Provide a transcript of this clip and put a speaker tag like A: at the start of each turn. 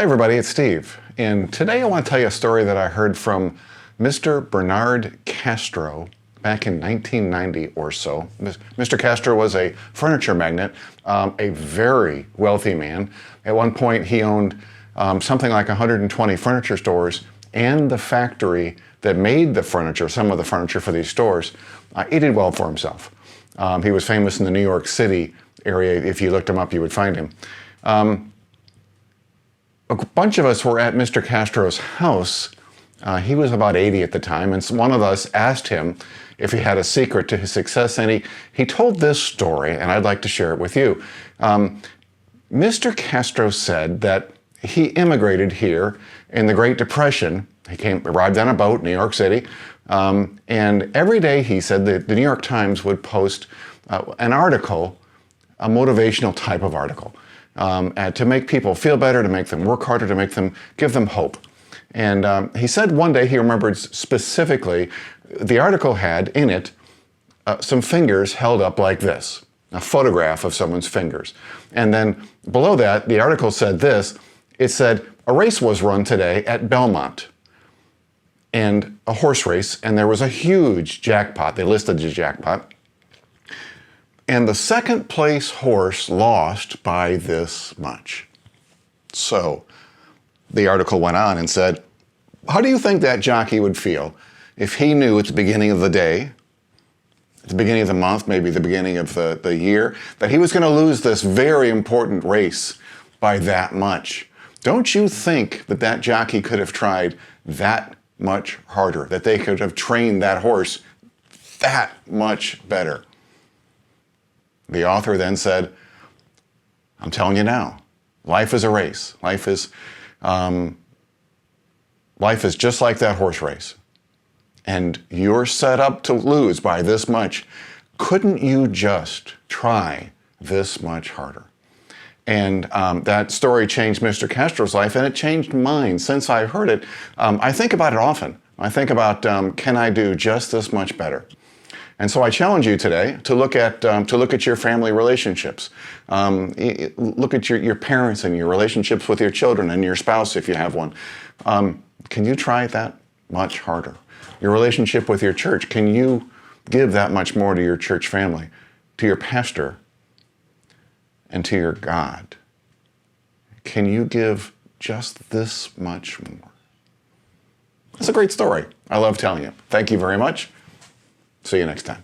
A: Hi everybody, it's Steve, and today I want to tell you a story that I heard from Mr. Bernard Castro back in 1990 or so. Mr. Castro was a furniture magnate, a very wealthy man. At one point he owned something like 120 furniture stores and the factory that made the furniture, some of the furniture for these stores. He did well for himself. He was famous in the New York City area. If you looked him up, you would find him. A bunch of us were at Mr. Castro's house. He was about 80 at the time, and one of us asked him if he had a secret to his success, and he told this story, and I'd like to share it with you. Mr. Castro said that he immigrated here in the Great Depression. He arrived on a boat in New York City, and every day, he said, the New York Times would post an article, a motivational type of article, to make people feel better, to make them work harder, to give them hope. And he said one day he remembered specifically the article had in it some fingers held up like this, a photograph of someone's fingers. And then below that, the article said this. It said, a race was run today at Belmont, and a horse race, and there was a huge jackpot. They listed the jackpot. And the second place horse lost by this much. So the article went on and said, how do you think that jockey would feel if he knew at the beginning of the day, at the beginning of the month, maybe the beginning of the year, that he was going to lose this very important race by that much? Don't you think that that jockey could have tried that much harder, that they could have trained that horse that much better? The author then said, I'm telling you now, life is a race. Life is just like that horse race. And you're set up to lose by this much. Couldn't you just try this much harder? And that story changed Mr. Castro's life, and it changed mine. Since I heard it, I think about it often. I think about, can I do just this much better? And so I challenge you today to look at your family relationships. Look at your parents and your relationships with your children and your spouse if you have one. Can you try that much harder? Your relationship with your church, can you give that much more to your church family, to your pastor, and to your God? Can you give just this much more? It's a great story. I love telling you. Thank you very much. See you next time.